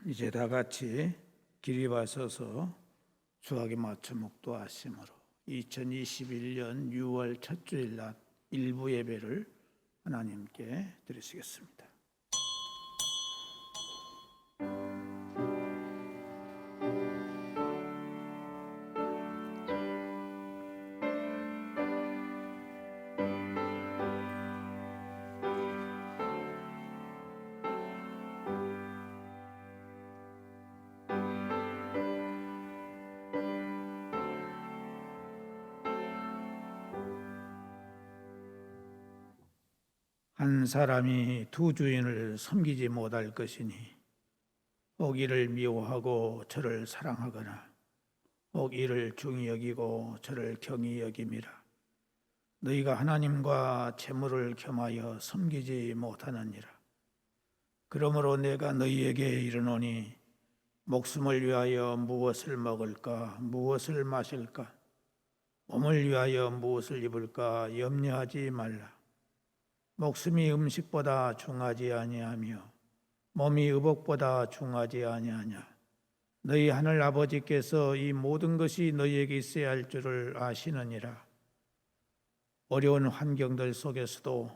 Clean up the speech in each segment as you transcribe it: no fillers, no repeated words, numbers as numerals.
이제 다 같이 기리와서서 수학에 맞춰 묵도하심으로 2021년 6월 첫 주일 낮 일부 예배를 하나님께 드리시겠습니다. 한 사람이 두 주인을 섬기지 못할 것이니 혹 이를 미워하고 저를 사랑하거나 혹 이를 중히 여기고 저를 경히 여김이라. 너희가 하나님과 재물을 겸하여 섬기지 못하느니라. 그러므로 내가 너희에게 이르노니 목숨을 위하여 무엇을 먹을까 무엇을 마실까 몸을 위하여 무엇을 입을까 염려하지 말라. 목숨이 음식보다 중하지 아니하며 몸이 의복보다 중하지 아니하냐. 너희 하늘 아버지께서 이 모든 것이 너희에게 있어야 할 줄을 아시느니라. 어려운 환경들 속에서도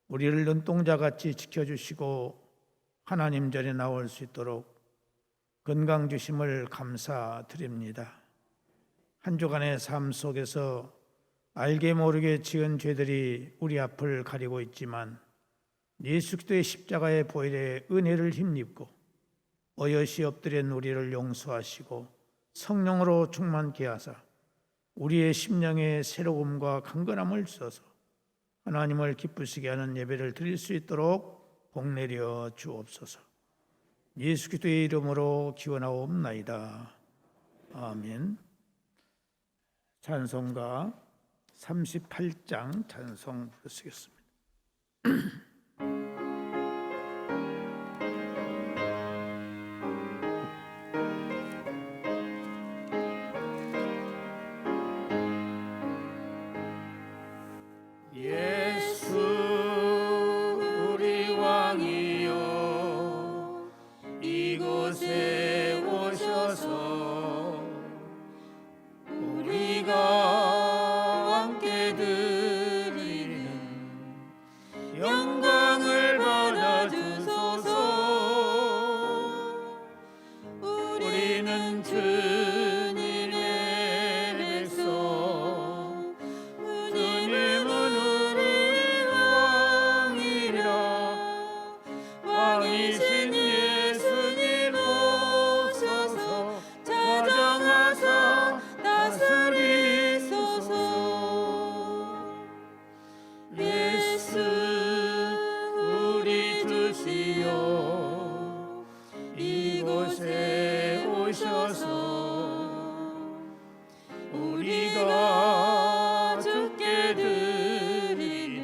우리를 눈동자같이 지켜주시고 하나님 전에 나올 수 있도록 건강 주심을 감사드립니다. 한 주간의 삶 속에서 알게 모르게 지은 죄들이 우리 앞을 가리고 있지만 예수 그리스도의 십자가의 보혈의 은혜를 힘입고 어여시 엎드린 우리를 용서하시고 성령으로 충만케 하사 우리의 심령에 새로움과 강건함을 주셔서 하나님을 기쁘시게 하는 예배를 드릴 수 있도록 복내려 주옵소서. 예수 그리스도의 이름으로 기원하옵나이다. 아멘. 찬송가 38장 찬송 부르시겠습니다. 예수 우리 왕이여 이곳에 오셔서 우리가 영광을 받아주소서. 우리는 주님의 백성, 주님은 우리 왕이라. 왕이신 예수님 오셔서 자정하사 다스리소서. 이곳에 오셔서 우리가 주께 드리는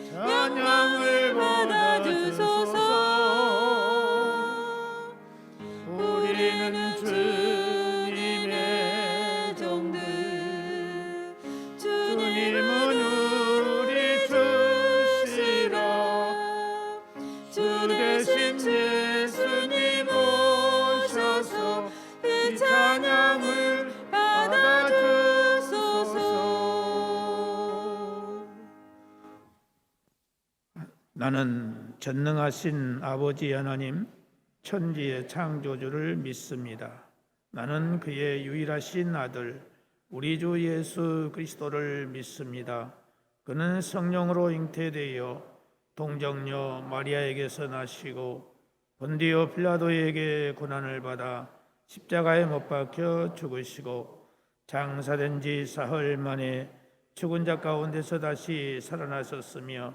찬양을 받아주소서. 우리는 주님의 종들, 주님은 우리 주시라. 주 대신 예수님 오셔서 이 찬양을 받아주소서. 나는 전능하신 아버지 하나님 천지의 창조주를 믿습니다. 나는 그의 유일하신 아들 우리 주 예수 그리스도를 믿습니다. 그는 성령으로 잉태되어 동정녀 마리아에게서 나시고 본디오 빌라도에게 고난을 받아 십자가에 못 박혀 죽으시고 장사된 지 사흘 만에 죽은 자 가운데서 다시 살아나셨으며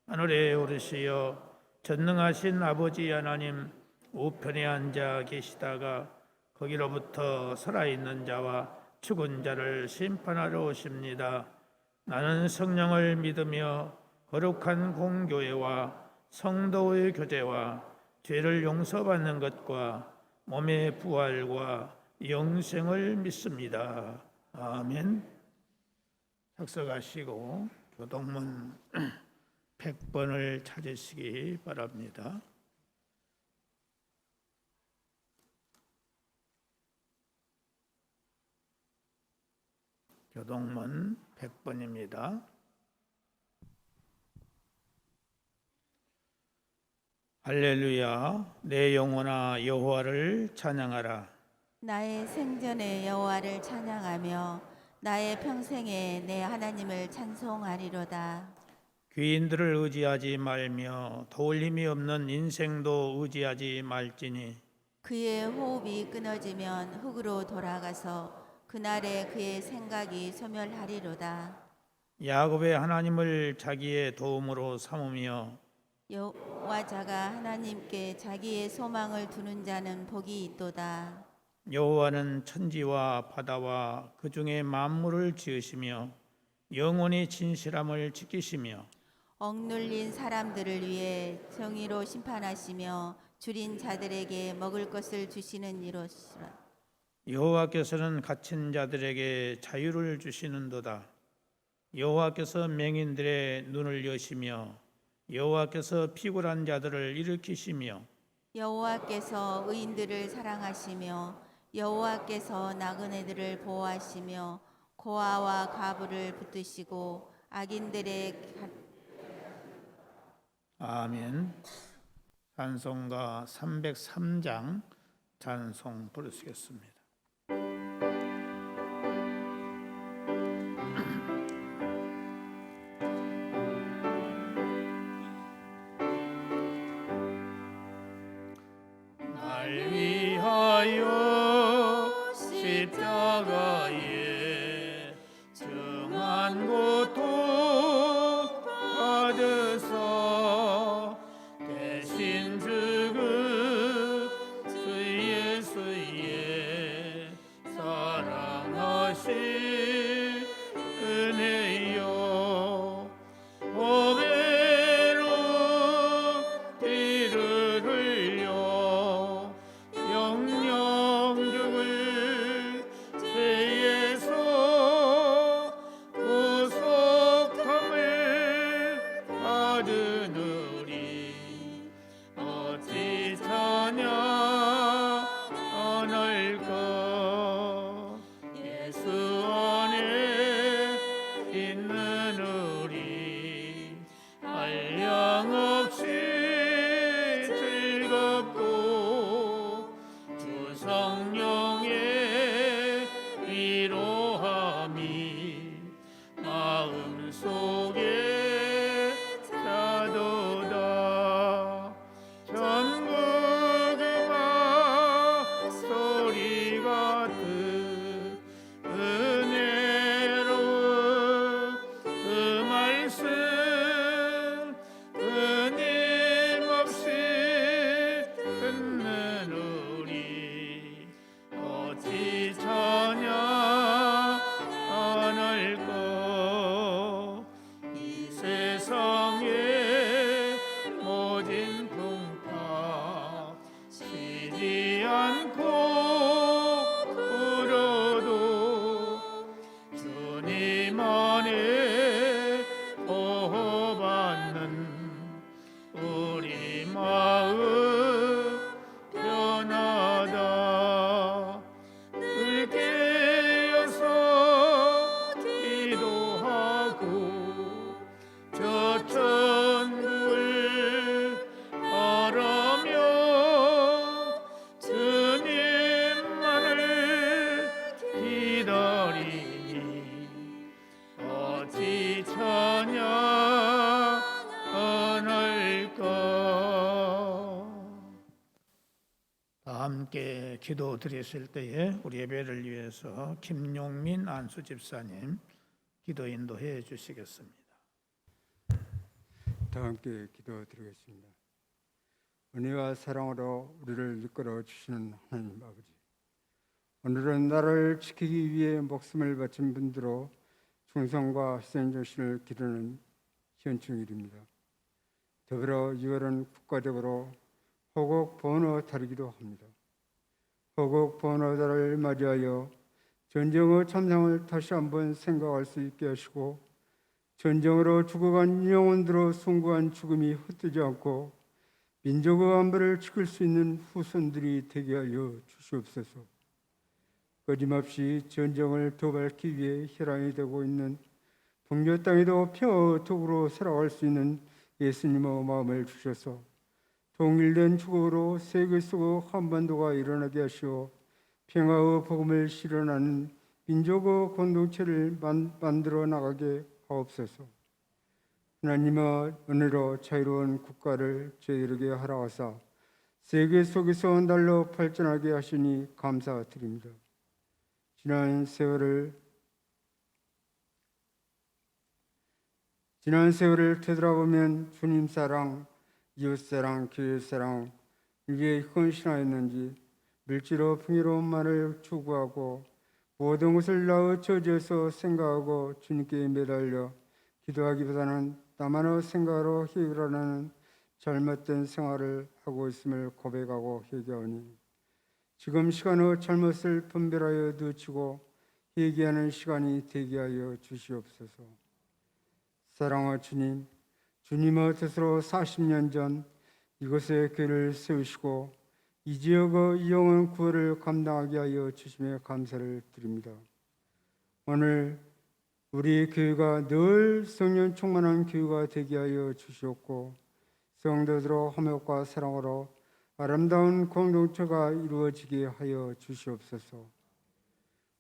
하늘에 오르시어 전능하신 아버지 하나님 우편에 앉아 계시다가 거기로부터 살아있는 자와 죽은 자를 심판하러 오십니다. 나는 성령을 믿으며 거룩한 공교회와 성도의 교제와 죄를 용서받는 것과 몸의 부활과 영생을 믿습니다. 아멘. 작성하시고 교동문 100번을 찾으시기 바랍니다. 교동문 100번입니다. 할렐루야, 내 영혼아 여호와를 찬양하라. 나의 생전에 여호와를 찬양하며 나의 평생에 내 하나님을 찬송하리로다. 귀인들을 의지하지 말며 도울 힘이 없는 인생도 의지하지 말지니 그의 호흡이 끊어지면 흙으로 돌아가서 그날에 그의 생각이 소멸하리로다. 야곱의 하나님을 자기의 도움으로 삼으며 여호와자가 하나님께 자기의 소망을 두는 자는 복이 있도다. 여호와는 천지와 바다와 그 중에 만물을 지으시며 영원히 진실함을 지키시며 억눌린 사람들을 위해 정의로 심판하시며 줄인 자들에게 먹을 것을 주시는 이로시라. 여호와께서는 갇힌 자들에게 자유를 주시는도다. 여호와께서 맹인들의 눈을 여시며 여호와께서 피곤한 자들을 일으키시며 여호와께서 의인들을 사랑하시며 여호와께서 나그네들을 보호하시며 고아와 과부를 붙드시고 악인들의 아멘. 찬송가 303장 찬송 부르시겠습니다. 날 위하여 십자가에 정한 고통 받으사 대신 죽은 주 예수의 사랑하신 은혜요 보배로 피를 흘려 영영 죽을 죄에서 구속함을 받으느니 어찌 찬양할까. 예수 안에 있는 우리 한량없이 즐겁고 주 성령의 위로함이 마음속에 차도다. 전국 음악 소리 같은 은혜로운 그 말씀 끊임없이 듣는 우리 어찌 찬양 안 할까. 이 세상의 모진 풍파 쉬지 않고 울어도 주님 안에 보호받는 우리 마음 편하다. 늘 깨어서 기도하고 저 천국을 바라며 주님만을 기다리니 어찌 찬양 안 할까. 다 함께 기도 드리실 때에 우리 예배를 위해서 김용민 안수 집사님 기도 인도해 주시겠습니다. 다 함께 기도드리겠습니다. 은혜와 사랑으로 우리를 이끌어 주시는 하나님 아버지, 오늘은 나를 지키기 위해 목숨을 바친 분들로 충성과 희생정신을 기르는 현충일입니다. 더불어 6월은 국가적으로 호국 번호달이기도 합니다. 호국 번호달을 맞이하여 전쟁의 참상을 다시 한번 생각할 수 있게 하시고 전쟁으로 죽어간 영혼들로 숭고한 죽음이 흩뜨지 않고 민족의 안보를 지킬 수 있는 후손들이 되게 하여 주시옵소서. 끊임없이 전쟁을 도발하기 위해 혈안이 되고 있는 동료 땅에도 평화톡으로 살아갈 수 있는 예수님의 마음을 주셔서 통일된 축복으로 세계 속 한반도가 일어나게 하시어 평화의 복음을 실현하는 민족의 공동체를 만들어 나가게 하옵소서. 하나님의 은혜로 자유로운 국가를 저희에게 허락하사 세계 속에서 날로 발전하게 하시니 감사드립니다. 지난 세월을 되돌아보면 주님 사랑, 이웃 사랑, 교회 사랑 이게 헌신하였는지 물질로 풍요로운 말을 추구하고 모든 것을 나의 저지에서 생각하고 주님께 매달려 기도하기보다는 나만의 생각으로 해결하는 잘못된 생활을 하고 있음을 고백하고 회개하니 지금 시간의 잘못을 분별하여 늦추고 회개하는 시간이 되게 하여 주시옵소서. 사랑하는 주님, 주님의 뜻으로 40년 전 이곳에 교회를 세우시고 이 지역의 영혼 구원을 감당하게 하여 주심에 감사를 드립니다. 오늘 우리 교회가 늘 성령 충만한 교회가 되게 하여 주시옵고 성도들의 화목과 사랑으로 아름다운 공동체가 이루어지게 하여 주시옵소서.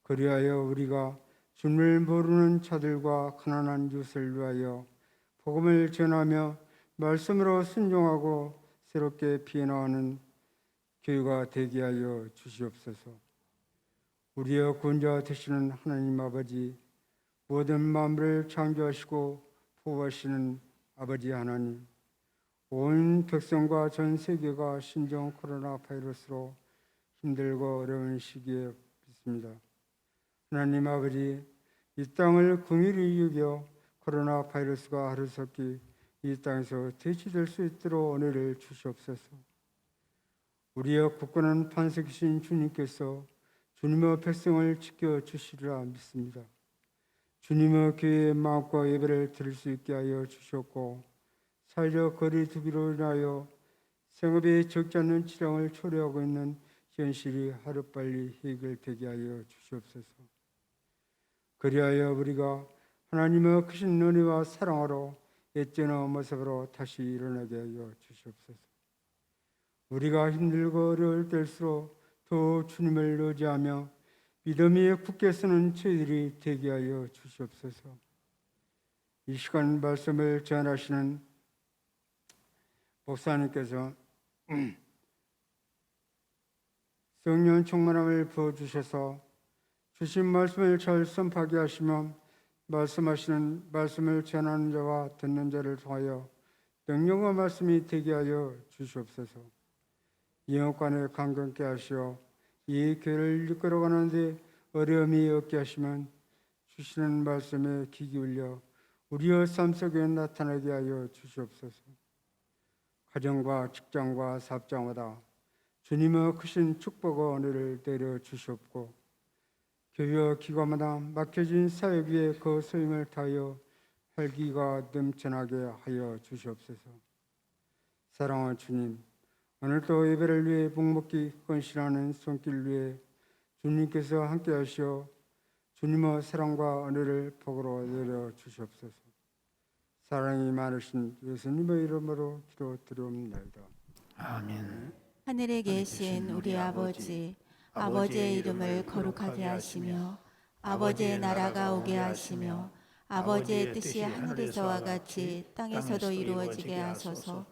그리하여 우리가 주님을 모르는 자들과 가난한 이웃을 위하여 복음을 전하며 말씀으로 순종하고 새롭게 피어나가는 교회가 되게 하여 주시옵소서. 우리의 구원자 되시는 하나님 아버지, 모든 만물을 창조하시고 보호하시는 아버지 하나님, 온 백성과 전 세계가 신종 코로나 바이러스로 힘들고 어려운 시기에 있습니다. 하나님 아버지, 이 땅을 긍휼히 여겨 코로나 바이러스가 하루속히 이 땅에서 퇴치될 수 있도록 은혜를 주시옵소서. 우리의 굳건한 반석이신 주님께서 주님의 백성을 지켜주시리라 믿습니다. 주님의 교회의 마음과 예배를 드릴 수 있게 하여 주셨고 사회적 거리 두기로 인하여 생업에 적지 않는 질병을 초래하고 있는 현실이 하루빨리 해결되게 하여 주시옵소서. 그리하여 우리가 하나님의 크신 은혜와 사랑으로 예전의 모습으로 다시 일어나게 하여 주시옵소서. 우리가 힘들고 어려울 때일수록 더 주님을 의지하며 믿음이 굳게 서는 저희들이 되게 하여 주시옵소서. 이 시간 말씀을 전하시는 목사님께서 성령 충만함을 부어주셔서 주신 말씀을 잘 선포하게 하시며 말씀하시는 말씀을 전하는 자와 듣는 자를 통하여 능력의 말씀이 되게 하여 주시옵소서. 영혼간에 강건케 하시어 이 교회를 이끌어가는데 어려움이 없게 하시면 주시는 말씀에 귀 기울여 우리의 삶 속에 나타나게 하여 주시옵소서. 가정과 직장과 사업장마다 주님의 크신 축복과 은혜를 내려 주시옵고 교회와 기관마다 막혀진 사역 위에 그 소임을 다하여 활기가 넘쳐나게 하여 주시옵소서. 사랑하는 주님, 오늘도 예배를 위해 묵묵히 헌신하는 손길 위에 주님께서 함께 하시어 주님의 사랑과 은혜를 복으로 내려 주시옵소서. 사랑이 많으신 예수님의 이름으로 기도드리옵나이다. 아멘. 하늘에 계신 우리 아버지, 아버지의 이름을 거룩하게 하시며 아버지의 나라가 오게 하시며 아버지의 뜻이 하늘에서와 같이 땅에서도 이루어지게 하소서.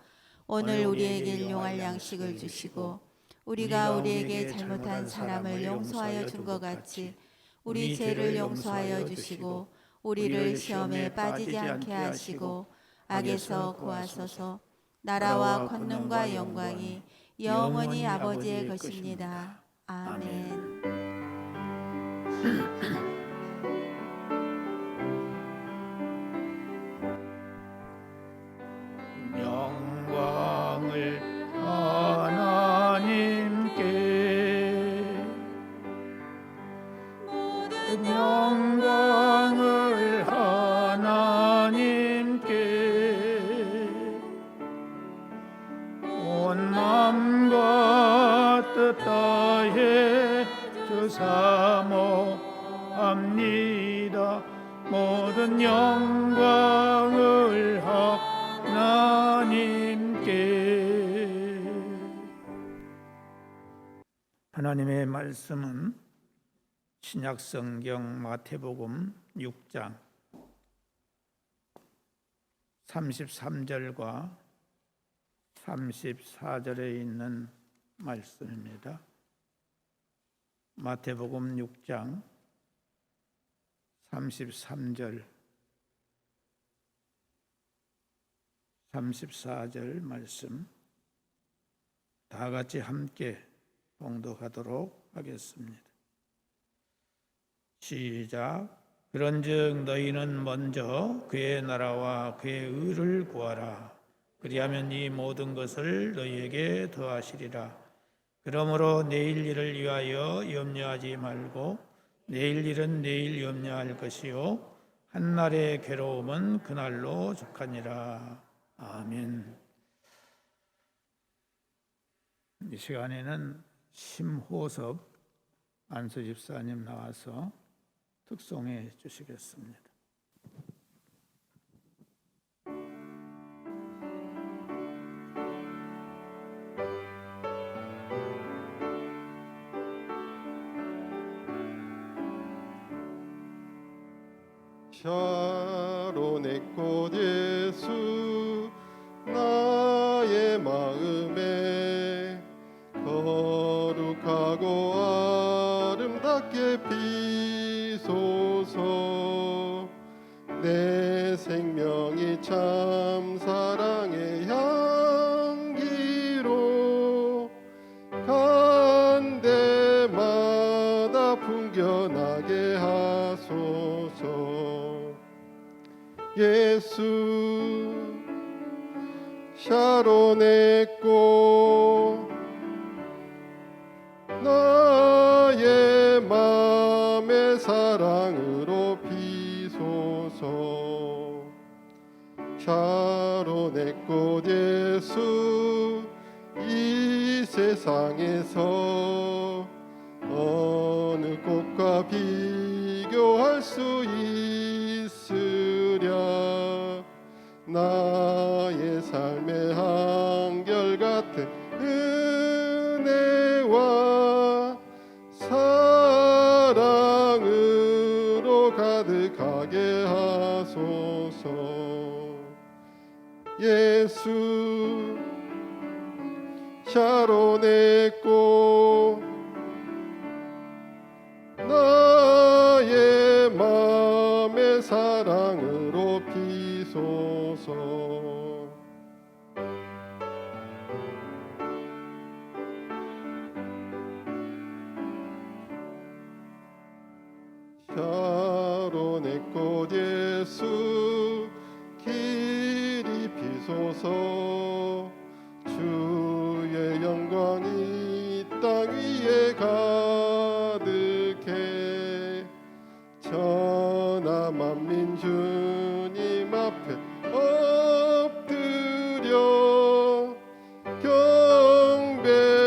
오늘 우리에게 일용할 양식을 주시고 우리가 우리에게 잘못한 사람을 용서하여 준 것 같이 우리 죄를 용서하여 주시고 우리를 시험에 빠지지 않게 하시고 악에서 구하소서. 나라와 권능과 영광이 영원히 아버지의 것입니다. 아멘. 영광을 하나님께 모든 영광을 하나님께 온 마음과 뜻 다해 사모합니다. 모든 영광을 하나님께. 하나님의 말씀은 신약성경 마태복음 6장 33절과 34절에 있는 말씀입니다. 마태복음 6장 33절 34절 말씀 다 같이 함께 봉독하도록 하겠습니다. 시작. 그런즉 너희는 먼저 그의 나라와 그의 의를 구하라. 그리하면 이 모든 것을 너희에게 더하시리라. 그러므로 내일 일을 위하여 염려하지 말고 내일 일은 내일 염려할 것이요 한날의 괴로움은 그날로 족하니라. 아멘. 이 시간에는 심호섭 안수 집사님 나와서 특송해 주시겠습니다. 샤론의 꽃 예수 나의 마음에 거룩하고 아름답게 비소서. 내 생명이 참 사랑의 향기로 간 데마다 풍겨나게 하소서. 예수 샤론의 꽃 나의 맘의 사랑으로 피소서. 샤론의 꽃 예수 이 세상에서 어느 꽃과 비교할 수 있으랴. 나의 삶의 한결같은 은혜와 사랑으로 가득하게 하소서. 예수 샤론의 꽃 나의 맘의 사랑으로 피소서. 샤론의 꽃 예수 길이 피소서. 주의 영광이 땅 위에 가득해. 천하 만민 주님 앞에 엎드려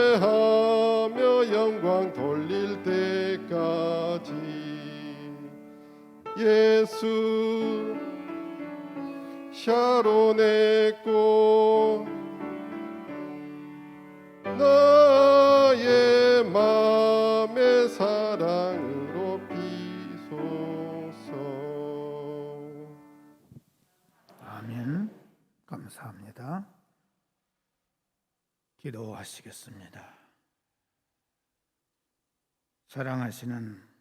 경배하며 영광 돌릴 때까지. 예수 샤론의 꽃 나의 맘의 사랑으로 피소서. 아멘. 감사합니다. 기도하시겠습니다. 사랑하시는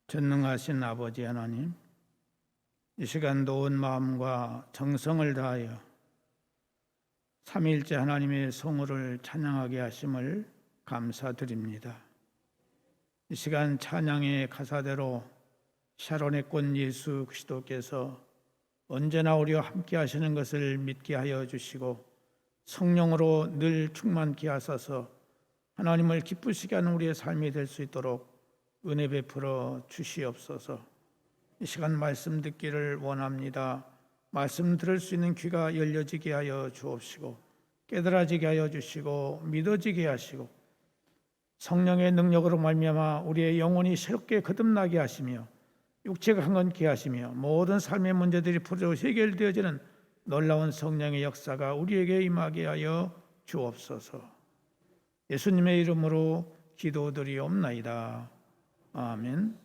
전능하신 아버지 하나님, 이 시간도 온 마음과 정성을 다하여 삼위일체 하나님의 성호를 찬양하게 하심을 감사드립니다. 이 시간 찬양의 가사대로 샤론의 꽃 예수 그리스도께서 언제나 우리와 함께 하시는 것을 믿게 하여 주시고 성령으로 늘 충만케 하소서. 하나님을 기쁘시게 하는 우리의 삶이 될 수 있도록 은혜 베풀어 주시옵소서. 이 시간 말씀 듣기를 원합니다. 말씀 들을 수 있는 귀가 열려지게 하여 주옵시고 깨달아지게 하여 주시고 믿어지게 하시고 성령의 능력으로 말미암아 우리의 영혼이 새롭게 거듭나게 하시며 육체가 강건케 하시며 모든 삶의 문제들이 풀어져 해결되어지는 놀라운 성령의 역사가 우리에게 임하게 하여 주옵소서. 예수님의 이름으로 기도드리옵나이다. 아멘.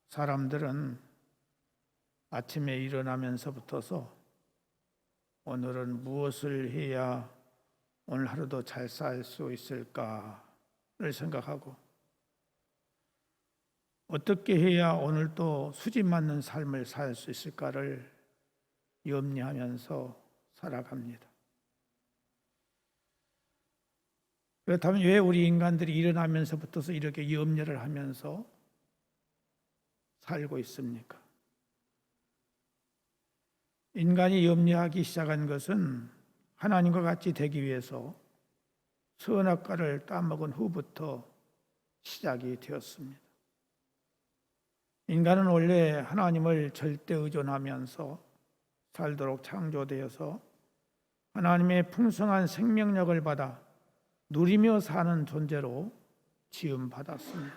사람들은 아침에 일어나면서부터서 오늘은 무엇을 해야 오늘 하루도 잘 살 수 있을까를 생각하고 어떻게 해야 오늘도 수지 맞는 삶을 살 수 있을까를 염려하면서 살아갑니다. 그렇다면 왜 우리 인간들이 일어나면서부터 이렇게 염려를 하면서 살고 있습니까? 인간이 염려하기 시작한 것은 하나님과 같이 되기 위해서 선악과를 따먹은 후부터 시작이 되었습니다. 인간은 원래 하나님을 절대 의존하면서 살도록 창조되어서 하나님의 풍성한 생명력을 받아 누리며 사는 존재로 지음받았습니다.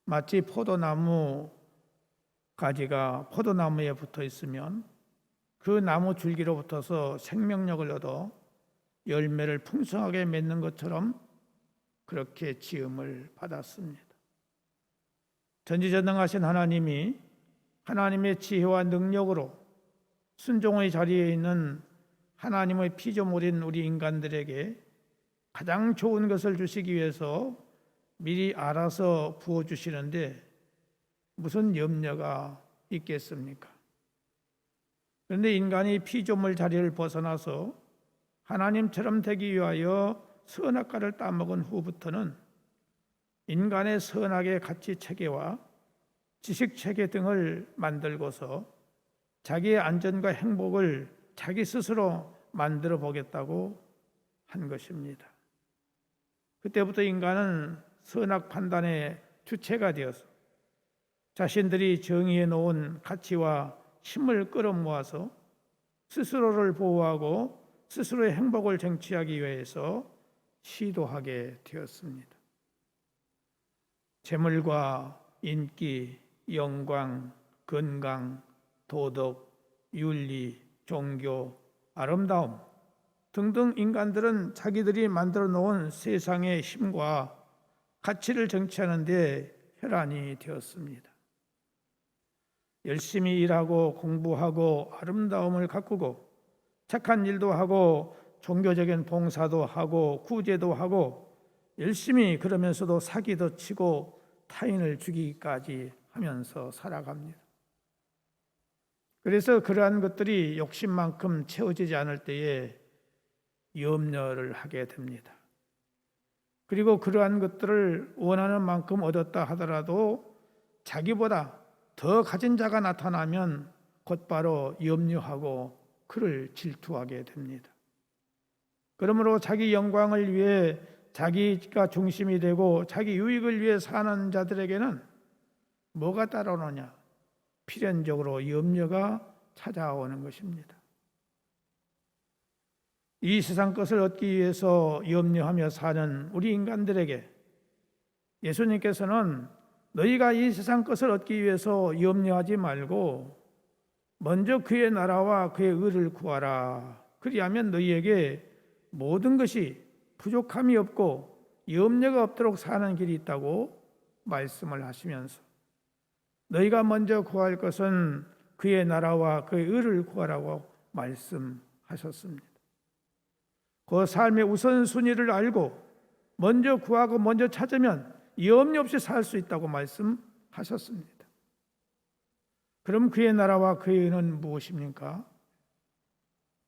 마치 포도나무 가지가 포도나무에 붙어 있으면 그 나무 줄기로부터서 생명력을 얻어 열매를 풍성하게 맺는 것처럼 그렇게 지음을 받았습니다. 전지전능하신 하나님이 하나님의 지혜와 능력으로 순종의 자리에 있는 하나님의 피조물인 우리 인간들에게 가장 좋은 것을 주시기 위해서 미리 알아서 부어주시는데 무슨 염려가 있겠습니까? 그런데 인간이 피조물 자리를 벗어나서 하나님처럼 되기 위하여 선악과를 따먹은 후부터는 인간의 선악의 가치 체계와 지식 체계 등을 만들고서 자기의 안전과 행복을 자기 스스로 만들어 보겠다고 한 것입니다. 그때부터 인간은 선악 판단의 주체가 되어서 자신들이 정의해 놓은 가치와 힘을 끌어모아서 스스로를 보호하고 스스로의 행복을 쟁취하기 위해서 시도하게 되었습니다. 재물과 인기, 영광, 건강, 도덕, 윤리, 종교, 아름다움 등등 인간들은 자기들이 만들어 놓은 세상의 힘과 가치를 쟁취하는 데 혈안이 되었습니다. 열심히 일하고 공부하고 아름다움을 가꾸고 착한 일도 하고 종교적인 봉사도 하고 구제도 하고 열심히 그러면서도 사기도 치고 타인을 죽이기까지 하면서 살아갑니다. 그래서 그러한 것들이 욕심만큼 채워지지 않을 때에 염려를 하게 됩니다. 그리고 그러한 것들을 원하는 만큼 얻었다 하더라도 자기보다 더 가진 자가 나타나면 곧바로 염려하고 그를 질투하게 됩니다. 그러므로 자기 영광을 위해 자기가 중심이 되고 자기 유익을 위해 사는 자들에게는 뭐가 따라오느냐? 필연적으로 염려가 찾아오는 것입니다. 이 세상 것을 얻기 위해서 염려하며 사는 우리 인간들에게 예수님께서는 너희가 이 세상 것을 얻기 위해서 염려하지 말고 먼저 그의 나라와 그의 의를 구하라. 그리하면 너희에게 모든 것이 부족함이 없고 염려가 없도록 사는 길이 있다고 말씀을 하시면서 너희가 먼저 구할 것은 그의 나라와 그의 의를 구하라고 말씀하셨습니다. 그 삶의 우선순위를 알고 먼저 구하고 먼저 찾으면 염려 없이 살 수 있다고 말씀하셨습니다. 그럼 그의 나라와 그의 의는 무엇입니까?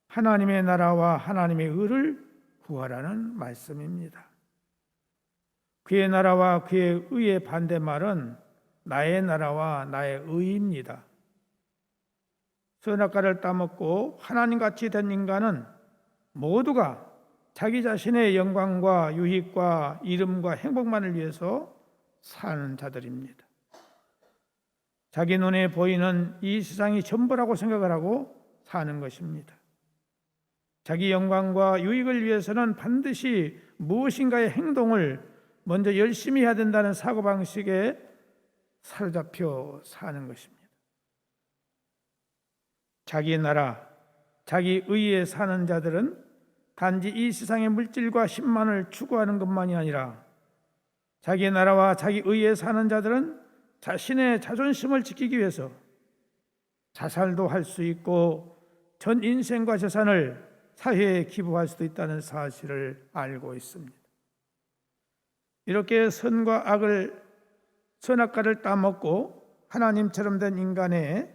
하나님의 나라와 하나님의 의를 구하라는 말씀입니다. 그의 나라와 그의 의의 반대말은 나의 나라와 나의 의입니다. 선악과를 따먹고 하나님같이 된 인간은 모두가 자기 자신의 영광과 유익과 이름과 행복만을 위해서 사는 자들입니다. 자기 눈에 보이는 이 세상이 전부라고 생각을 하고 사는 것입니다. 자기 영광과 유익을 위해서는 반드시 무엇인가의 행동을 먼저 열심히 해야 된다는 사고방식에 사로잡혀 사는 것입니다. 자기 나라, 자기 의에 사는 자들은 단지 이 세상의 물질과 힘만을 추구하는 것만이 아니라 자기 나라와 자기 의에 사는 자들은 자신의 자존심을 지키기 위해서 자살도 할 수 있고 전 인생과 재산을 사회에 기부할 수도 있다는 사실을 알고 있습니다. 이렇게 선악과를 따먹고 하나님처럼 된 인간의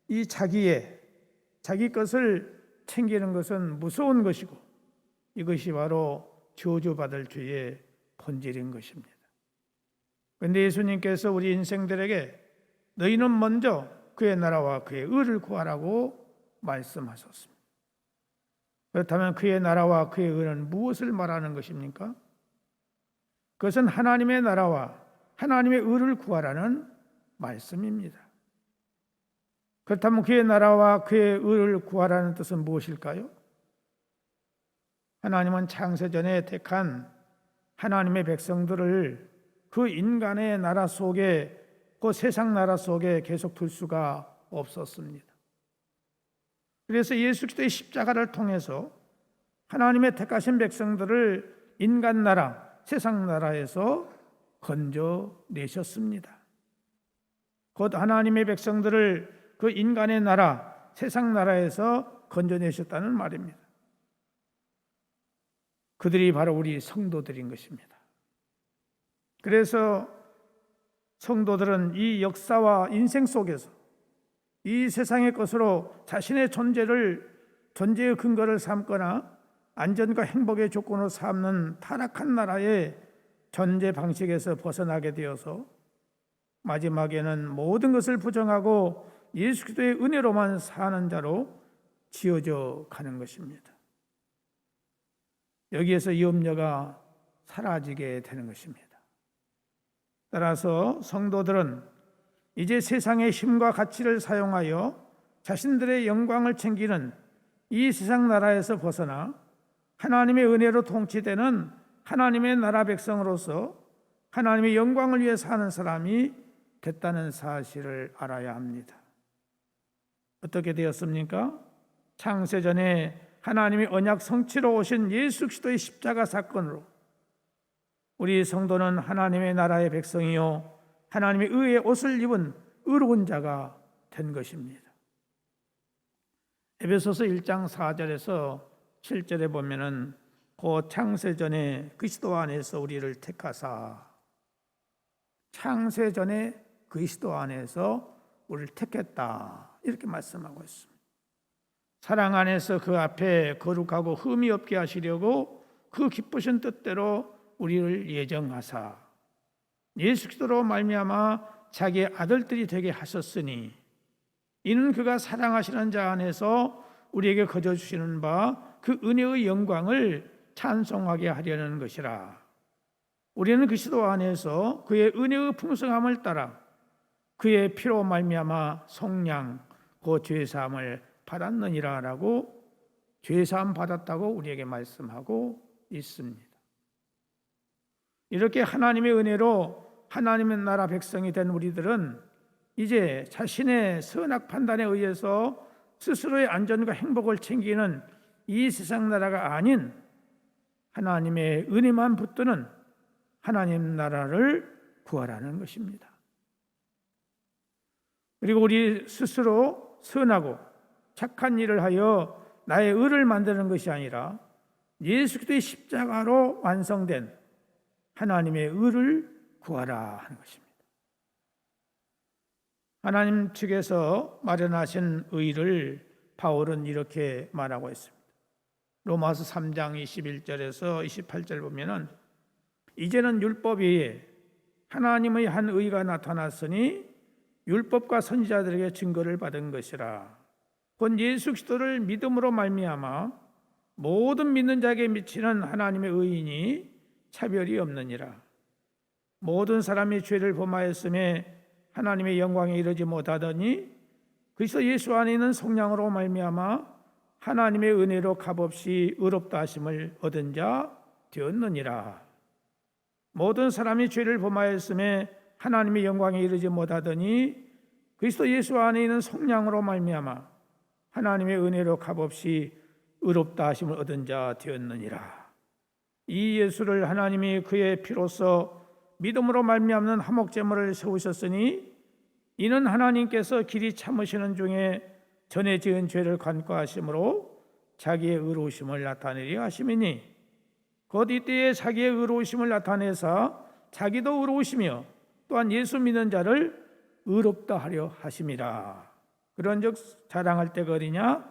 이 자기 것을 챙기는 것은 무서운 것이고 이것이 바로 저주받을 죄의 본질인 것입니다. 그런데 예수님께서 우리 인생들에게 너희는 먼저 그의 나라와 그의 의를 구하라고 말씀하셨습니다. 그렇다면 그의 나라와 그의 의는 무엇을 말하는 것입니까? 그것은 하나님의 나라와 하나님의 의를 구하라는 말씀입니다. 그렇다면 그의 나라와 그의 의를 구하라는 뜻은 무엇일까요? 하나님은 창세전에 택한 하나님의 백성들을 그 인간의 나라 속에, 그 세상 나라 속에 계속 둘 수가 없었습니다. 그래서 예수 그리스도의 십자가를 통해서 하나님의 택하신 백성들을 인간 나라, 세상 나라에서 건져내셨습니다. 곧 하나님의 백성들을 그 인간의 나라, 세상 나라에서 건져내셨다는 말입니다. 그들이 바로 우리 성도들인 것입니다. 그래서 성도들은 이 역사와 인생 속에서 이 세상의 것으로 자신의 존재의 근거를 삼거나 안전과 행복의 조건으로 삼는 타락한 나라의 존재 방식에서 벗어나게 되어서 마지막에는 모든 것을 부정하고 예수 그리스도의 은혜로만 사는 자로 지어져 가는 것입니다. 여기에서 이 염려가 사라지게 되는 것입니다. 따라서 성도들은 이제 세상의 힘과 가치를 사용하여 자신들의 영광을 챙기는 이 세상 나라에서 벗어나 하나님의 은혜로 통치되는 하나님의 나라 백성으로서 하나님의 영광을 위해 사는 사람이 됐다는 사실을 알아야 합니다. 어떻게 되었습니까? 창세전에 하나님의 언약 성취로 오신 예수 그리스도의 십자가 사건으로 우리 성도는 하나님의 나라의 백성이요 하나님의 의의 옷을 입은 의로운 자가 된 것입니다. 에베소서 1장 4절에서 7절에 보면은 그 창세전에 그리스도 안에서 우리를 택하사, 창세전에 그리스도 안에서 우리를 택했다 이렇게 말씀하고 있습니다. 사랑 안에서 그 앞에 거룩하고 흠이 없게 하시려고 그 기쁘신 뜻대로 우리를 예정하사 예수 그리스도로 말미암아 자기의 아들들이 되게 하셨으니 이는 그가 사랑하시는 자 안에서 우리에게 거저 주시는 바 그 은혜의 영광을 찬송하게 하려는 것이라. 우리는 그리스도 안에서 그의 은혜의 풍성함을 따라 그의 피로 말미암아 속량 그 죄사함을 받았느니라라고 죄사함 받았다고 우리에게 말씀하고 있습니다. 이렇게 하나님의 은혜로 하나님의 나라 백성이 된 우리들은 이제 자신의 선악 판단에 의해서 스스로의 안전과 행복을 챙기는 이 세상 나라가 아닌 하나님의 은혜만 붙드는 하나님 나라를 구하라는 것입니다. 그리고 우리 스스로 선하고 착한 일을 하여 나의 의를 만드는 것이 아니라 예수 그리스도의 십자가로 완성된 하나님의 의를 구하라 하는 것입니다. 하나님 측에서 마련하신 의를 바울은 이렇게 말하고 있습니다. 로마서 3장 21절에서 28절 보면은 이제는 율법 외에 하나님의 한 의가 나타났으니 율법과 선지자들에게 증거를 받은 것이라. 곧 예수 그리스도를 믿음으로 말미암아 모든 믿는 자에게 미치는 하나님의 의인이 차별이 없느니라. 모든 사람이 죄를 범하였음에 하나님의 영광에 이르지 못하더니 그리스도 예수 안에 있는 성령으로 말미암아 하나님의 은혜로 값없이 의롭다 하심을 얻은 자 되었느니라. 모든 사람이 죄를 범하였음에 하나님의 영광에 이르지 못하더니 그리스도 예수 안에 있는 성령으로 말미암아 하나님의 은혜로 값없이 의롭다 하심을 얻은 자 되었느니라. 이 예수를 하나님이 그의 피로써 믿음으로 말미암는 화목제물을 세우셨으니 이는 하나님께서 길이 참으시는 중에 전에 지은 죄를 간과하심으로 자기의 의로우심을 나타내려 하심이니 곧 이때에 자기의 의로우심을 나타내사 자기도 의로우시며 또한 예수 믿는 자를 의롭다 하려 하심이라. 그런즉 자랑할 때가 어디냐?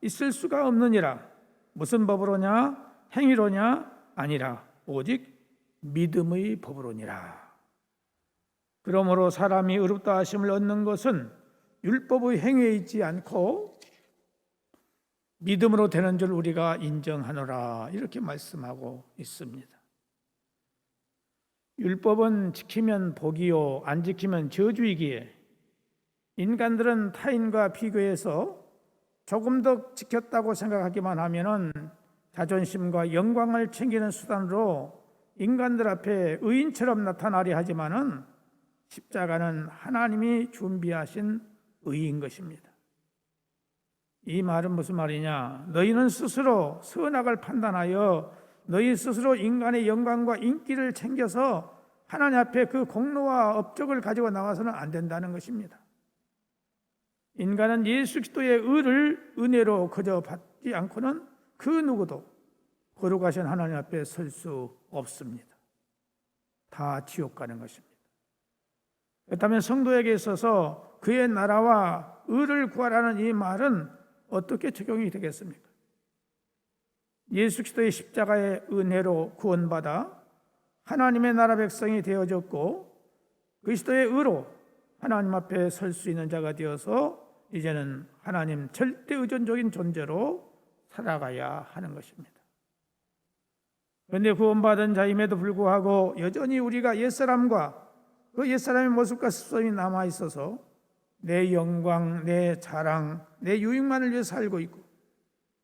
있을 수가 없느니라. 무슨 법으로냐? 행위로냐? 아니라 오직 믿음의 법으로니라. 그러므로 사람이 의롭다 하심을 얻는 것은 율법의 행위에 있지 않고 믿음으로 되는 줄 우리가 인정하노라, 이렇게 말씀하고 있습니다. 율법은 지키면 복이요 안 지키면 저주이기에 인간들은 타인과 비교해서 조금 더 지켰다고 생각하기만 하면은 자존심과 영광을 챙기는 수단으로 인간들 앞에 의인처럼 나타나려 하지만은 십자가는 하나님이 준비하신 의인 것입니다. 이 말은 무슨 말이냐? 너희는 스스로 선악을 판단하여 너희 스스로 인간의 영광과 인기를 챙겨서 하나님 앞에 그 공로와 업적을 가지고 나와서는 안 된다는 것입니다. 인간은 예수 그리스도의 의를 은혜로 그저 받지 않고는 그 누구도 거룩하신 하나님 앞에 설 수 없습니다. 다 지옥 가는 것입니다. 그렇다면 성도에게 있어서 그의 나라와 의를 구하라는 이 말은 어떻게 적용이 되겠습니까? 예수 그리스도의 십자가의 은혜로 구원받아 하나님의 나라 백성이 되어졌고 그리스도의 의로 하나님 앞에 설 수 있는 자가 되어서 이제는 하나님 절대 의존적인 존재로 살아가야 하는 것입니다. 그런데 구원받은 자임에도 불구하고 여전히 우리가 옛사람과 그 옛사람의 모습과 습성이 남아있어서 내 영광, 내 자랑, 내 유익만을 위해 살고 있고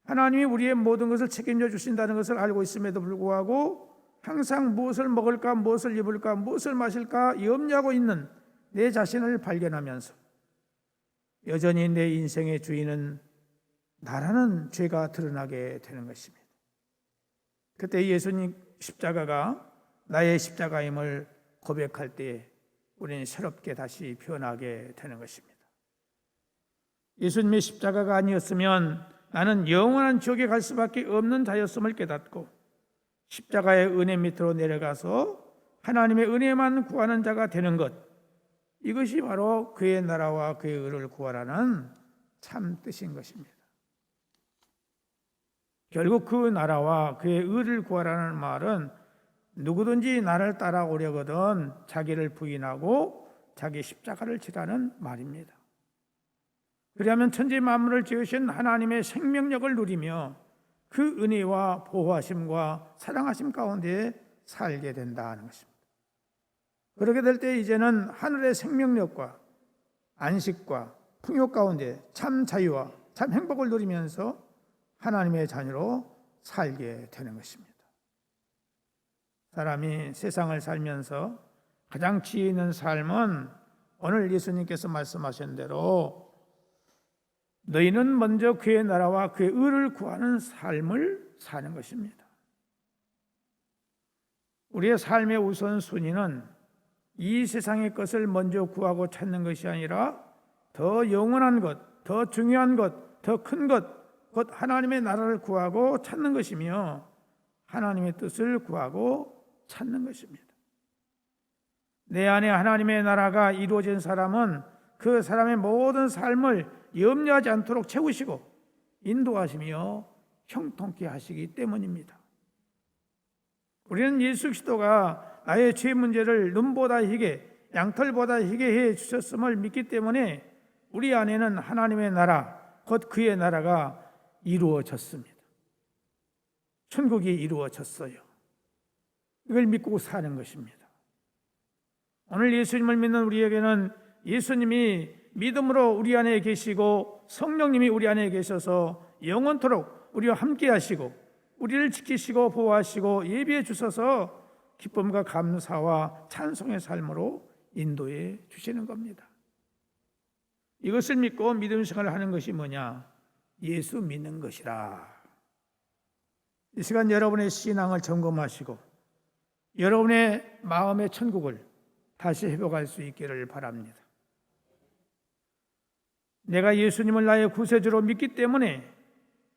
하나님이 우리의 모든 것을 책임져 주신다는 것을 알고 있음에도 불구하고 항상 무엇을 먹을까, 무엇을 입을까, 무엇을 마실까 염려하고 있는 내 자신을 발견하면서 여전히 내 인생의 주인은 나라는 죄가 드러나게 되는 것입니다. 그때 예수님 십자가가 나의 십자가임을 고백할 때에 우리는 새롭게 다시 변하게 되는 것입니다. 예수님의 십자가가 아니었으면 나는 영원한 지옥에 갈 수밖에 없는 자였음을 깨닫고 십자가의 은혜 밑으로 내려가서 하나님의 은혜만 구하는 자가 되는 것, 이것이 바로 그의 나라와 그의 의를 구하라는 참 뜻인 것입니다. 결국 그 나라와 그의 의를 구하라는 말은 누구든지 나를 따라오려거든 자기를 부인하고 자기 십자가를 지라는 말입니다. 그리하면 천지 만물을 지으신 하나님의 생명력을 누리며 그 은혜와 보호하심과 사랑하심 가운데 살게 된다는 것입니다. 그렇게 될 때 이제는 하늘의 생명력과 안식과 풍요 가운데 참 자유와 참 행복을 누리면서 하나님의 자녀로 살게 되는 것입니다. 사람이 세상을 살면서 가장 지혜 있는 삶은 오늘 예수님께서 말씀하신 대로 너희는 먼저 그의 나라와 그의 의를 구하는 삶을 사는 것입니다. 우리의 삶의 우선순위는 이 세상의 것을 먼저 구하고 찾는 것이 아니라 더 영원한 것, 더 중요한 것, 더 큰 것, 곧 하나님의 나라를 구하고 찾는 것이며 하나님의 뜻을 구하고 찾는 것입니다. 내 안에 하나님의 나라가 이루어진 사람은 그 사람의 모든 삶을 염려하지 않도록 채우시고 인도하시며 형통케 하시기 때문입니다. 우리는 예수 그리스도가 나의 죄 문제를 눈보다 희게, 양털보다 희게 해 주셨음을 믿기 때문에 우리 안에는 하나님의 나라, 곧 그의 나라가 이루어졌습니다. 천국이 이루어졌어요. 이걸 믿고 사는 것입니다. 오늘 예수님을 믿는 우리에게는 예수님이 믿음으로 우리 안에 계시고 성령님이 우리 안에 계셔서 영원토록 우리와 함께 하시고 우리를 지키시고 보호하시고 예비해 주셔서 기쁨과 감사와 찬송의 삶으로 인도해 주시는 겁니다. 이것을 믿고 믿음 생활을 하는 것이 뭐냐? 예수 믿는 것이라. 이 시간 여러분의 신앙을 점검하시고 여러분의 마음의 천국을 다시 회복할 수 있기를 바랍니다. 내가 예수님을 나의 구세주로 믿기 때문에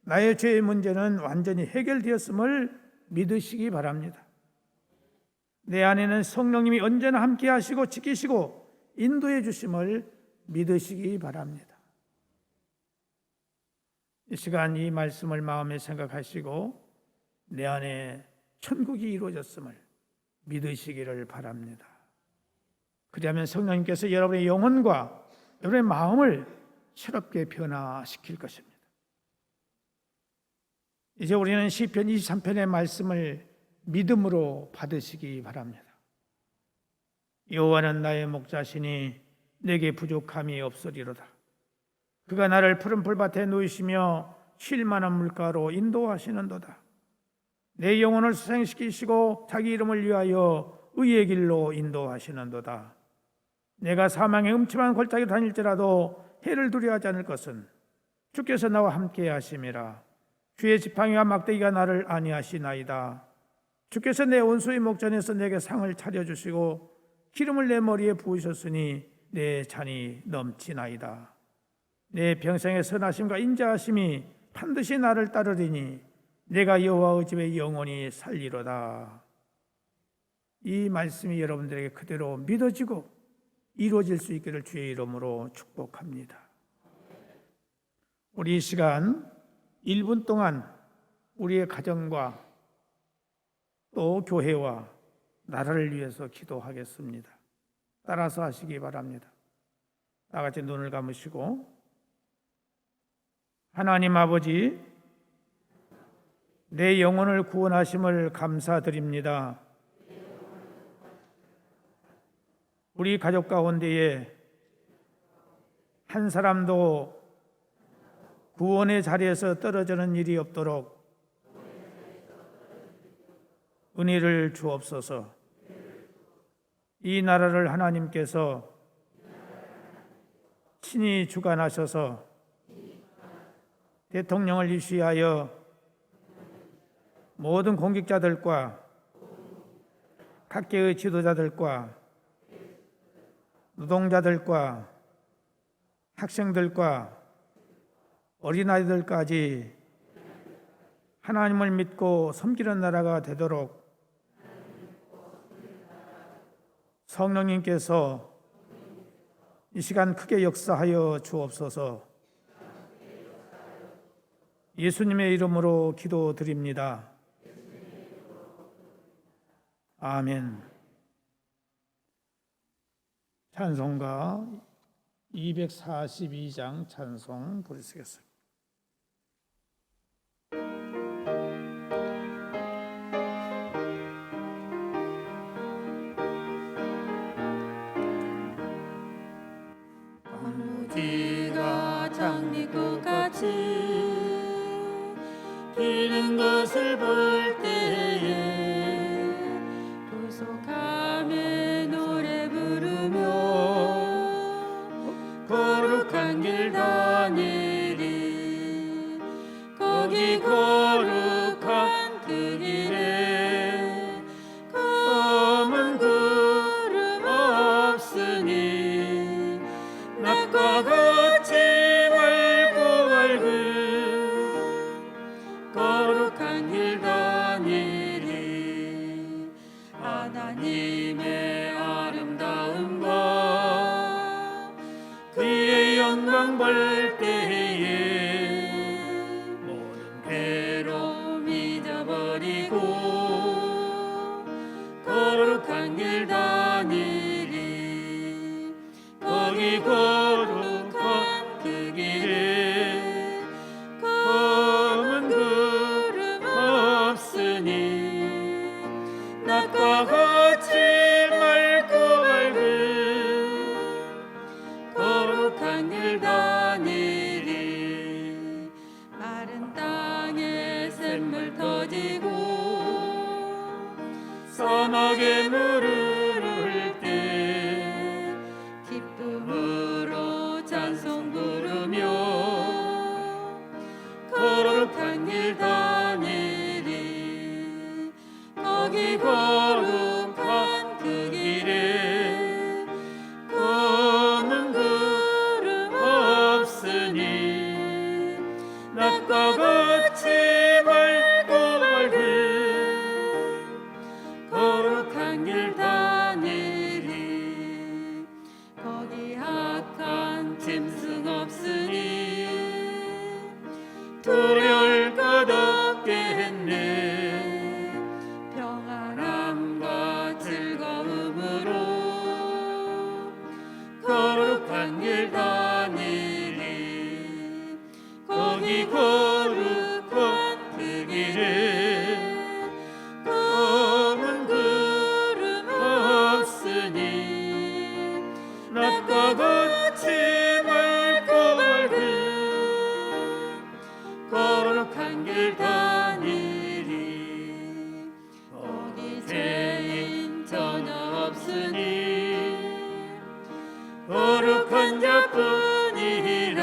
나의 죄의 문제는 완전히 해결되었음을 믿으시기 바랍니다. 내 안에는 성령님이 언제나 함께 하시고 지키시고 인도해 주심을 믿으시기 바랍니다. 이 시간 이 말씀을 마음에 생각하시고 내 안에 천국이 이루어졌음을 믿으시기를 바랍니다. 그리하면 성령님께서 여러분의 영혼과 여러분의 마음을 새롭게 변화시킬 것입니다. 이제 우리는 시편 23편의 말씀을 믿음으로 받으시기 바랍니다. 여호와는 나의 목자시니 내게 부족함이 없으리로다. 그가 나를 푸른 풀밭에 누이시며 쉴 만한 물가로 인도하시는도다. 내 영혼을 수생시키시고 자기 이름을 위하여 의의 길로 인도하시는도다. 내가 사망의 음침한 골짜기로 다닐지라도 해를 두려워하지 않을 것은 주께서 나와 함께 하심이라. 주의 지팡이와 막대기가 나를 안위하시나이다. 주께서 내 원수의 목전에서 내게 상을 차려주시고 기름을 내 머리에 부으셨으니 내 잔이 넘치나이다. 내 평생의 선하심과 인자하심이 반드시 나를 따르리니 내가 여호와의 집에 영원히 살리로다. 이 말씀이 여러분들에게 그대로 믿어지고 이루어질 수 있기를 주의 이름으로 축복합니다. 우리 이 시간 1분 동안 우리의 가정과 또 교회와 나라를 위해서 기도하겠습니다. 따라서 하시기 바랍니다. 다 같이 눈을 감으시고, 하나님 아버지, 내 영혼을 구원하심을 감사드립니다. 우리 가족 가운데에 한 사람도 구원의 자리에서 떨어지는 일이 없도록 은혜를 주옵소서. 이 나라를 하나님께서 친히 주관하셔서 대통령을 유시하여 모든 공직자들과 각계의 지도자들과 노동자들과 학생들과 어린아이들까지 하나님을 믿고 섬기는 나라가 되도록 성령님께서 이 시간 크게 역사하여 주옵소서. 예수님의 이름으로 기도드립니다. 아멘. 찬송가 242장 찬송 부르시겠습니다. 비가 장미꽃같이 피는 것을 볼 때에 구속함에 노래 부르며 거룩한 길 다니리. 거기 거룩한 그 길에 검은 구름 없으니 낮과 같이 맑고 밝은 거룩한 길 다니리. 하나님의 아름다움과 그의 영광 볼 때에 모든 괴로움 잊어버리고 거룩한 길 다니리. 거기 거룩한 그 길에 검은 구름 없으니 낮과 같이 맑고 밝은 거룩한 길 다니리. 마른 샘물 터지고 사막에 물을 흐를 때 기쁨으로 찬송 부르며 거룩한 길 다니리 거기 거룩한 그 길에 검은 구름 없으니 낮과 같이 맑고 밝은 거룩한 길 다니리 거기 악한 짐승 없으니 두려울 것 없게 했네 평안함과 즐거움으로 거룩한 길 다니리 거기 거룩한 그 길에 검은 구름 없으니 낮과 같이 맑고 밝은 거룩한 길 다니리 거기 죄인 전혀 없으니 거룩한 자뿐이라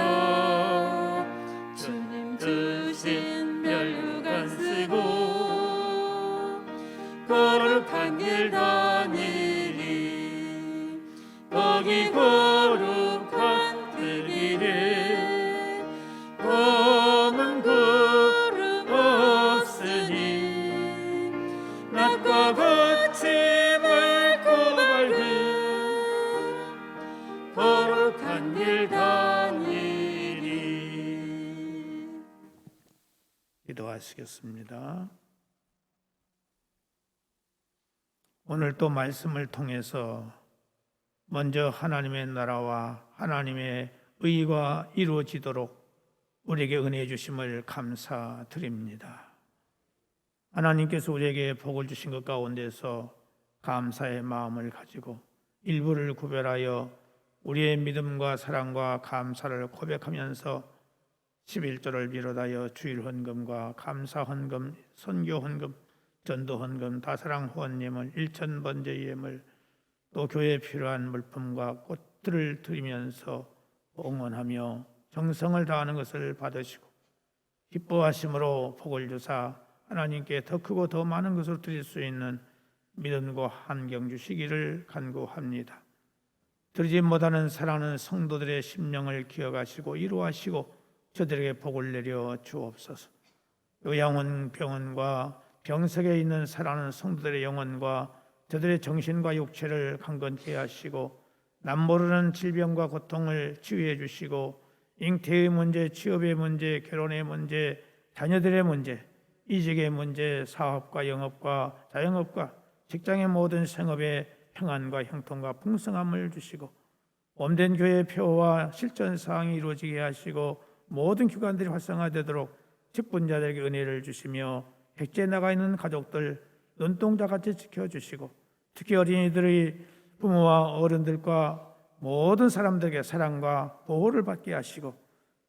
주님 주신 멸류관 쓰고 거룩한 길 다니리 거기 거룩한 그 길에 검은 구름 없으니 낮과 같이 맑고 밝은 거룩한 길 다니리. 기도하시겠습니다. 오늘 또 말씀을 통해서 먼저 하나님의 나라와 하나님의 의가 이루어지도록 우리에게 은혜 주심을 감사드립니다. 하나님께서 우리에게 복을 주신 것 가운데서 감사의 마음을 가지고 일부를 구별하여 우리의 믿음과 사랑과 감사를 고백하면서 11조를 비롯하여 주일 헌금과 감사 헌금, 선교 헌금, 전도 헌금, 다사랑 후원예물, 일천번제 예물, 또 교회에 필요한 물품과 꽃들을 드리면서 응원하며 정성을 다하는 것을 받으시고 기뻐하심으로 복을 주사 하나님께 더 크고 더 많은 것을 드릴 수 있는 믿음과 환경 주시기를 간구합니다. 드리지 못하는 사랑하는 성도들의 심령을 기억하시고 이루하시고 저들에게 복을 내려 주옵소서. 요양원 병원과 병석에 있는 사랑하는 성도들의 영혼과 저들의 정신과 육체를 강건케 하시고 남모르는 질병과 고통을 치유해 주시고 잉태의 문제, 취업의 문제, 결혼의 문제, 자녀들의 문제, 이직의 문제, 사업과 영업과 자영업과 직장의 모든 생업에 평안과 형통과 풍성함을 주시고 몸된 교회의 표와 실전 사항이 이루어지게 하시고 모든 기관들이 활성화되도록 직분자들에게 은혜를 주시며 백지에 나가 있는 가족들 눈동자같이 지켜주시고 특히 어린이들의 부모와 어른들과 모든 사람들에게 사랑과 보호를 받게 하시고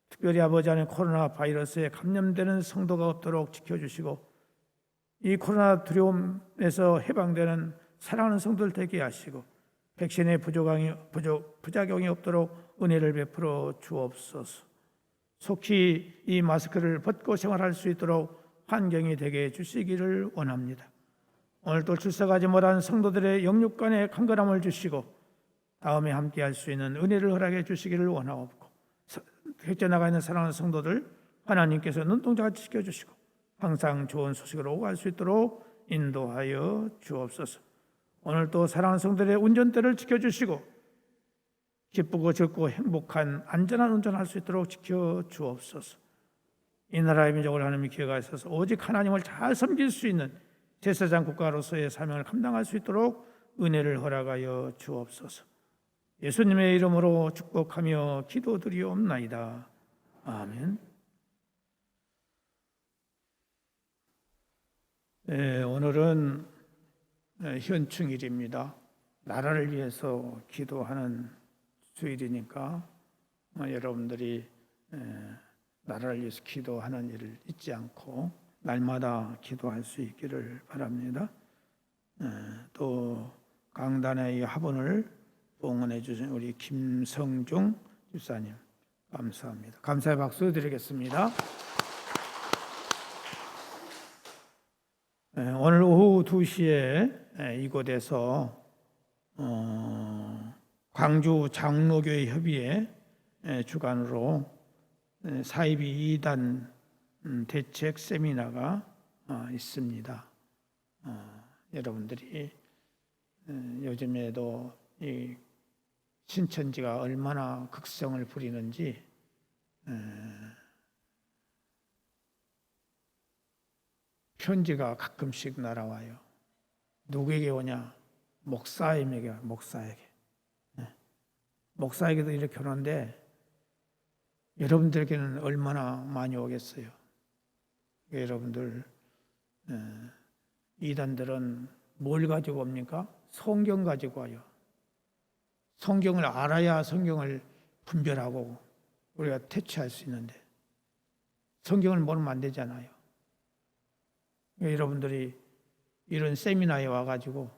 특별히 아버지 안에 코로나 바이러스에 감염되는 성도가 없도록 지켜주시고 이 코로나 두려움에서 해방되는 사랑하는 성도들 되게 하시고 백신의 부작용이 없도록 은혜를 베풀어 주옵소서. 속히 이 마스크를 벗고 생활할 수 있도록 환경이 되게 해주시기를 원합니다. 오늘 또 출석하지 못한 성도들의 영육간에 강건함을 주시고 다음에 함께할 수 있는 은혜를 허락해 주시기를 원하옵고 객제 나가 있는 사랑하는 성도들 하나님께서 눈동자같이 지켜주시고 항상 좋은 소식으로 오갈 수 있도록 인도하여 주옵소서. 오늘 또 사랑하는 성도들의 운전대를 지켜주시고 기쁘고 즐겁고 행복한 안전한 운전할 수 있도록 지켜주옵소서. 이 나라의 민족을 하나님이 기억하셔서 오직 하나님을 잘 섬길 수 있는 제사장 국가로서의 사명을 감당할 수 있도록 은혜를 허락하여 주옵소서. 예수님의 이름으로 축복하며 기도드리옵나이다. 아멘. 네, 오늘은 현충일입니다. 나라를 위해서 기도하는 주일이니까 여러분들이 나라를 위해서 기도하는 일을 잊지 않고 날마다 기도할 수 있기를 바랍니다. 또 강단의 이 화분을 응원해 주신 우리 김성중 집사님 감사합니다. 감사의 박수 드리겠습니다. 오늘 오후 2시에 이곳에서 광주 장로교회 협의회 주관으로 사이비 2단 대책 세미나가 있습니다. 여러분들이 요즘에도 이 신천지가 얼마나 극성을 부리는지 편지가 가끔씩 날아와요. 누구에게 오냐? 목사에게. 목사에게도 이렇게 오는데 여러분들에게는 얼마나 많이 오겠어요. 여러분들 이단들은 뭘 가지고 옵니까? 성경 가지고 와요. 성경을 알아야 성경을 분별하고 우리가 퇴치할 수 있는데 성경을 모르면 안 되잖아요. 여러분들이 이런 세미나에 와가지고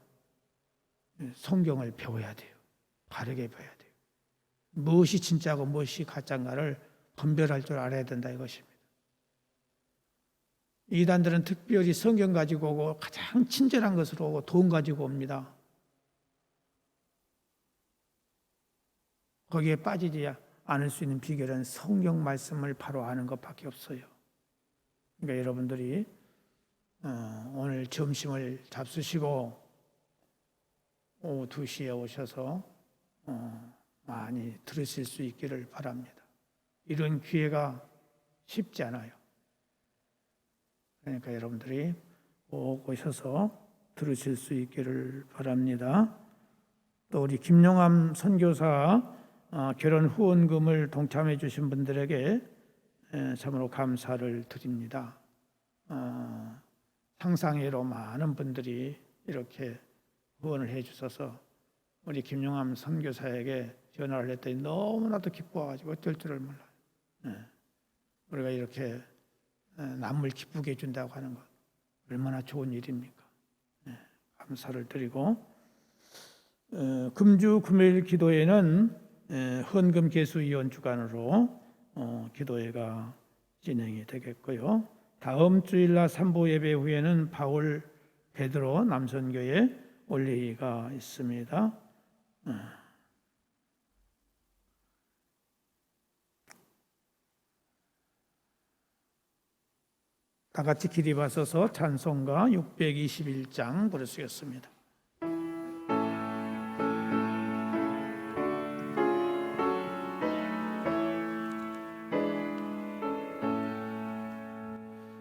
성경을 배워야 돼요. 바르게 배워야 돼요. 무엇이 진짜고 무엇이 가짜인가를 분별할 줄 알아야 된다 이것입니다. 이단들은 특별히 성경 가지고 오고 가장 친절한 것으로 오고 돈 가지고 옵니다. 거기에 빠지지 않을 수 있는 비결은 성경 말씀을 바로 아는 것밖에 없어요. 그러니까 여러분들이 오늘 점심을 잡수시고 오후 2시에 오셔서 많이 들으실 수 있기를 바랍니다. 이런 기회가 쉽지 않아요. 그러니까 여러분들이 꼭 오셔서 들으실 수 있기를 바랍니다. 또 우리 김용암 선교사 결혼 후원금을 동참해 주신 분들에게 참으로 감사를 드립니다. 상상외로 많은 분들이 이렇게 후원을 해 주셔서 우리 김용암 선교사에게 전화를 했더니 너무나도 기뻐가지고 어쩔 줄을 몰라요. 우리가 이렇게 남을 기쁘게 해준다고 하는 것 얼마나 좋은 일입니까? 감사를 드리고 금주 금요일 기도회는 헌금 개수위원 주관으로 기도회가 진행이 되겠고요. 다음 주일날 3부 예배 후에는 바울 베드로 남선교회 올리기가 있습니다. 다 같이 기립하셔서 찬송가 621장 부르시겠습니다.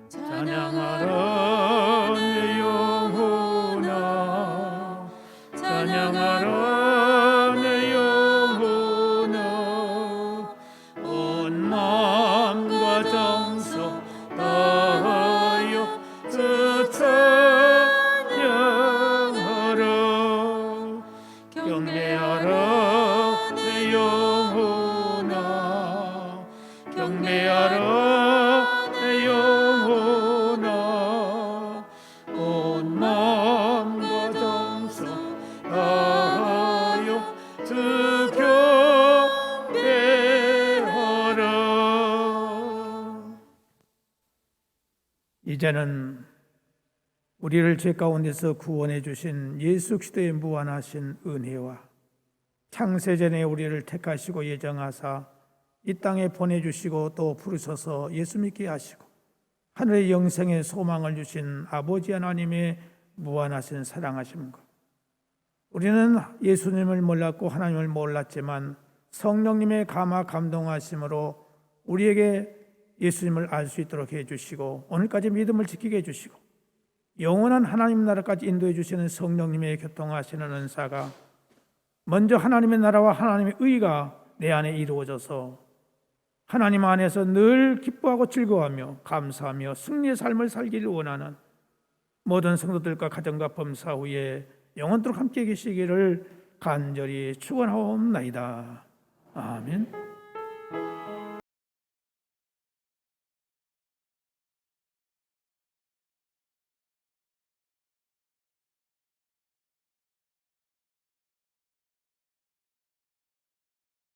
찬양하라 내 영혼아 찬양하라 내 영혼아 온 마음과 정성 다하여 주 찬양하라 경배하라 내 영혼아 경배하라 내 영혼아 온 마음과 정성 다하여 주 경배하라. 이제는 우리를 죄 가운데서 구원해 주신 예수 그리스도의 무한하신 은혜와 창세전에 우리를 택하시고 예정하사 이 땅에 보내주시고 또 부르셔서 예수 믿게 하시고 하늘의 영생의 소망을 주신 아버지 하나님의 무한하신 사랑하심과 우리는 예수님을 몰랐고 하나님을 몰랐지만 성령님의 감화 감동하심으로 우리에게 예수님을 알 수 있도록 해주시고 오늘까지 믿음을 지키게 해주시고 영원한 하나님 나라까지 인도해 주시는 성령님의 교통하시는 은사가 먼저 하나님의 나라와 하나님의 의가 내 안에 이루어져서 하나님 안에서 늘 기뻐하고 즐거워하며 감사하며 승리의 삶을 살기를 원하는 모든 성도들과 가정과 범사 후에 영원토록 함께 계시기를 간절히 축원하옵나이다. 아멘.